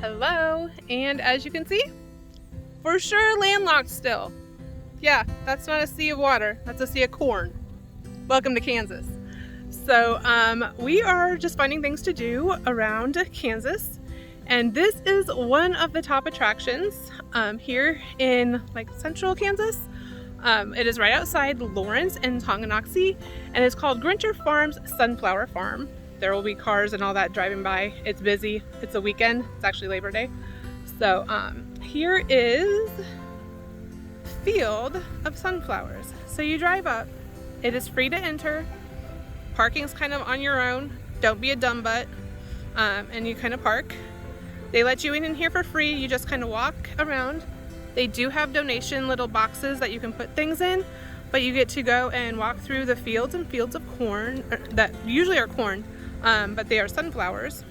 Hello, and as you can see, for sure landlocked still. Yeah, that's not a sea of water, that's a sea of corn. Welcome to Kansas. So we are just finding things to do around Kansas, and this is one of the top attractions here in like central Kansas. It is right outside Lawrence and Tonganoxie, and it's called Grinter Farm's Sunflower Farm. There will be cars and all that driving by. It's busy. It's a weekend. It's actually Labor Day. So here is field of sunflowers. So you drive up. It is free to enter. Parking's kind of on your own. Don't be a dumb butt. And you kind of park. They let you in here for free. You just kind of walk around. They do have donation little boxes that you can put things in, but you get to go and walk through the fields and fields of corn that usually are corn, but they are sunflowers.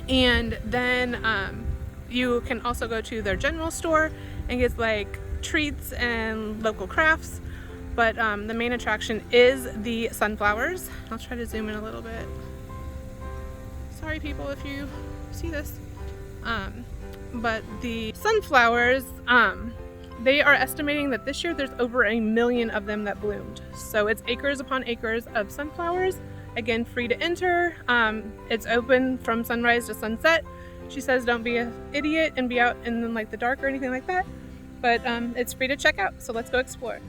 And then you can also go to their general store and get like treats and local crafts. But the main attraction is the sunflowers. I'll try to zoom in a little bit. Sorry people if you see this. But the sunflowers, they are estimating that this year there's over 1 million of them that bloomed. So it's acres upon acres of sunflowers. Again, free to enter. It's open from sunrise to sunset. She says don't be an idiot and be out in like the dark or anything like that. But it's free to check out, so let's go explore.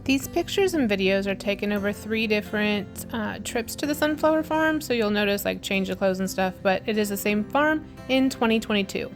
These pictures and videos are taken over 3 different trips to the sunflower farm, so you'll notice like change of clothes and stuff, but it is the same farm in 2022.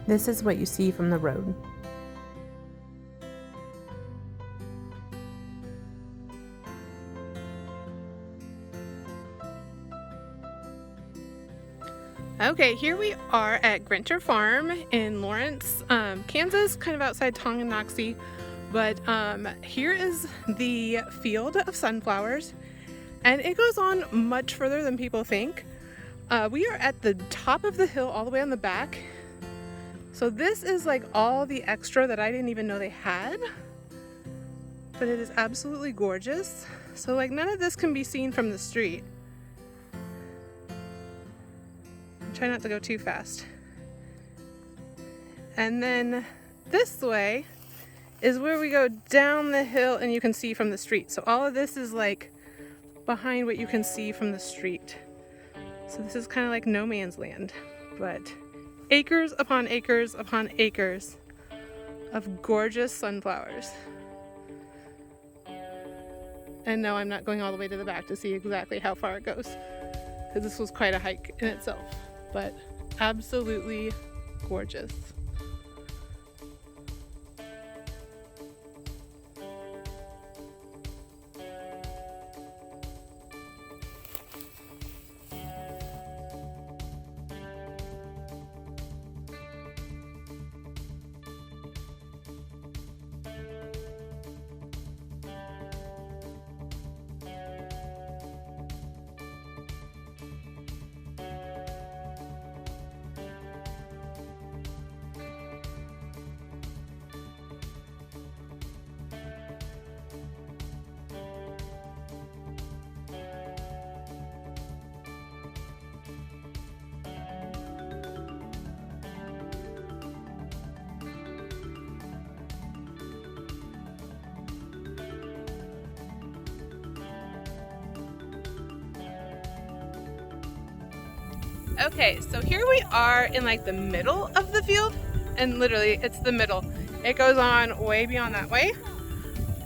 This is what you see from the road. Okay, here we are at Grinter Farm in Lawrence, Kansas, kind of outside Tonganoxie. But here is the field of sunflowers, and it goes on much further than people think. We are at the top of the hill all the way on the back. So this is like all the extra that I didn't even know they had, but it is absolutely gorgeous. So like none of this can be seen from the street. Try not to go too fast. And then this way is where we go down the hill and you can see from the street. So all of this is like behind what you can see from the street. So this is kind of like no man's land, but acres upon acres upon acres of gorgeous sunflowers. And no, I'm not going all the way to the back to see exactly how far it goes, because this was quite a hike in itself, but absolutely gorgeous. Okay, so here we are in like the middle of the field, and literally it's the middle. It goes on way beyond that way.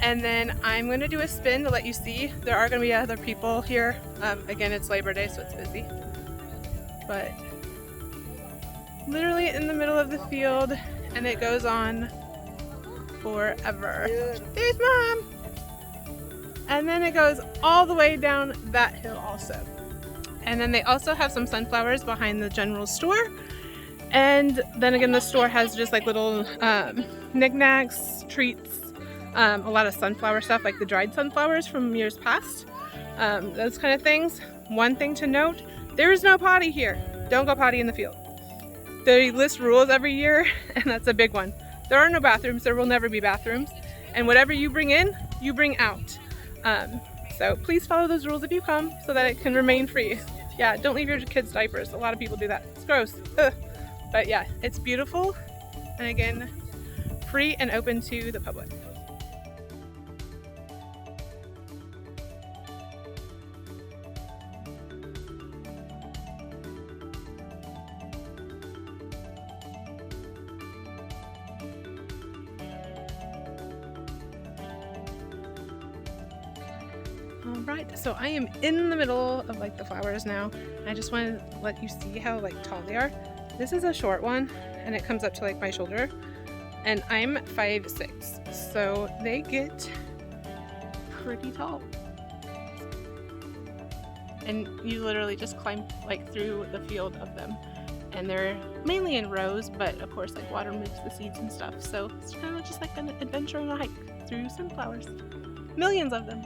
And then I'm gonna do a spin to let you see. There are gonna be other people here. Again, it's Labor Day, so it's busy. But literally in the middle of the field, and it goes on forever. There's Mom! And then it goes all the way down that hill also. And then they also have some sunflowers behind the general store. And then again, the store has just like little knickknacks, treats, a lot of sunflower stuff, like the dried sunflowers from years past, those kind of things. One thing to note, there is no potty here. Don't go potty in the field. They list rules every year, and that's a big one. There are no bathrooms. There will never be bathrooms. And whatever you bring in, you bring out. So please follow those rules if you come so that it can remain free. Yeah, don't leave your kids' diapers. A lot of people do that. It's gross. Ugh. But yeah, it's beautiful. And again, free and open to the public. Alright, so I am in the middle of like the flowers now. I just want to let you see how like tall they are. This is a short one and it comes up to like my shoulder, and I'm 5'6", so they get pretty tall. And you literally just climb like through the field of them, and they're mainly in rows, but of course like water moves the seeds and stuff, so it's kind of just like an adventure and a hike through sunflowers. Millions of them.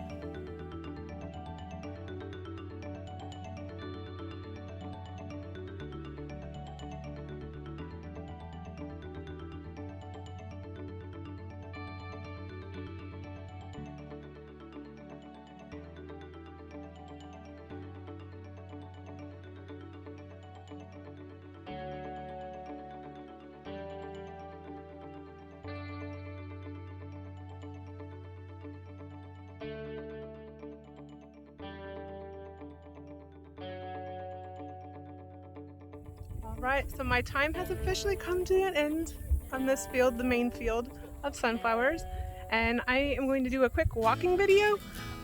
Alright, so my time has officially come to an end on this field, the main field of sunflowers, and I am going to do a quick walking video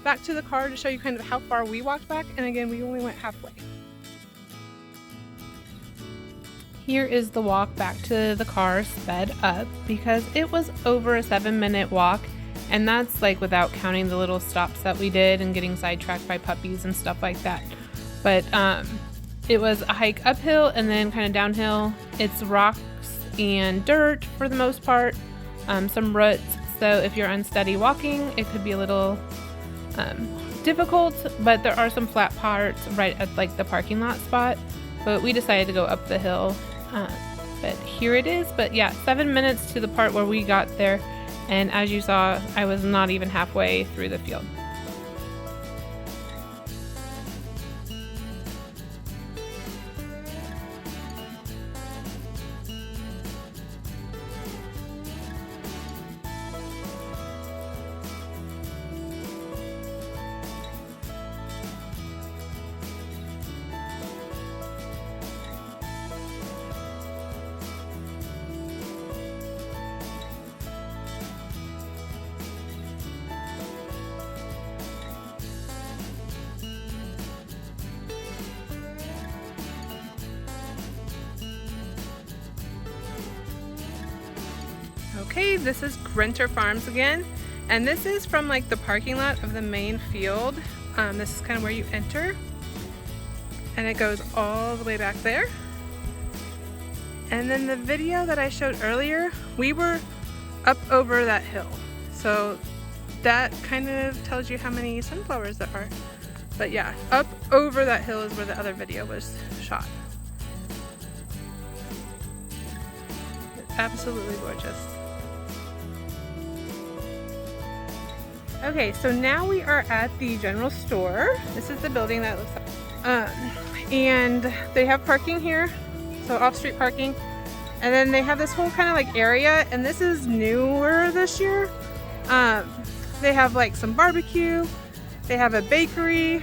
back to the car to show you kind of how far we walked back, and again, we only went halfway. Here is the walk back to the car sped up because it was over a 7-minute walk, and that's like without counting the little stops that we did and getting sidetracked by puppies and stuff like that. But it was a hike uphill and then kind of downhill. It's rocks and dirt for the most part, some roots, so if you're unsteady walking it could be a little difficult, but there are some flat parts right at like the parking lot spot, but we decided to go up the hill. But here it is. But yeah, 7 minutes to the part where we got there, and as you saw, I was not even halfway through the field. Okay, this is Grinter Farms again, and this is from like the parking lot of the main field. This is kind of where you enter, and it goes all the way back there. And then the video that I showed earlier, we were up over that hill, so that kind of tells you how many sunflowers there are. But yeah, up over that hill is where the other video was shot. It's absolutely gorgeous. Okay, so now we are at the general store. This is the building that looks like, and they have parking here, so off-street parking. And then they have this whole kind of like area, and this is newer this year. They have like some barbecue, they have a bakery,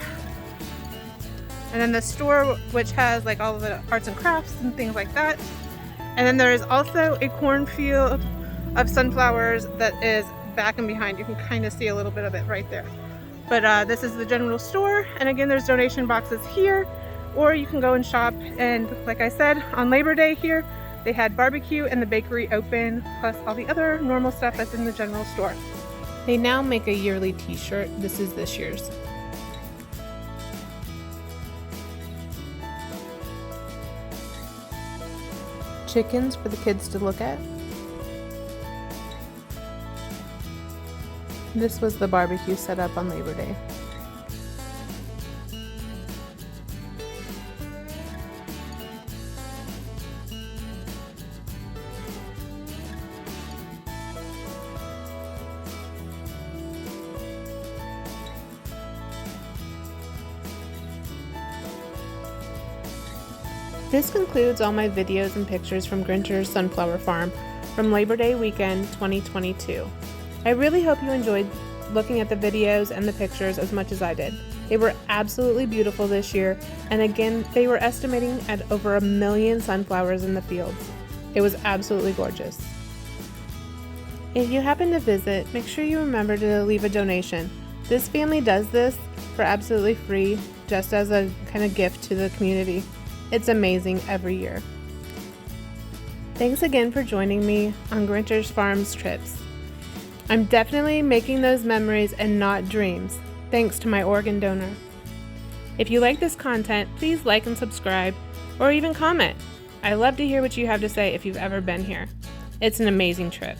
and then the store which has like all of the arts and crafts and things like that. And then there is also a cornfield of sunflowers that is back and behind. You can kind of see a little bit of it right there. But this is the general store, and again, there's donation boxes here, or you can go and shop. And like I said, on Labor Day here, they had barbecue and the bakery open, plus all the other normal stuff that's in the general store. They now make a yearly t-shirt. This is this year's. chickens for the kids to look at. This was the barbecue set up on Labor Day. This concludes all my videos and pictures from Grinter's Sunflower Farm from Labor Day weekend 2022. I really hope you enjoyed looking at the videos and the pictures as much as I did. They were absolutely beautiful this year, and again, they were estimating at over 1 million sunflowers in the fields. It was absolutely gorgeous. If you happen to visit, make sure you remember to leave a donation. This family does this for absolutely free, just as a kind of gift to the community. It's amazing every year. Thanks again for joining me on Grinter's Farms trips. I'm definitely making those memories and not dreams, thanks to my organ donor. If you like this content, please like and subscribe, or even comment. I love to hear what you have to say if you've ever been here. It's an amazing trip.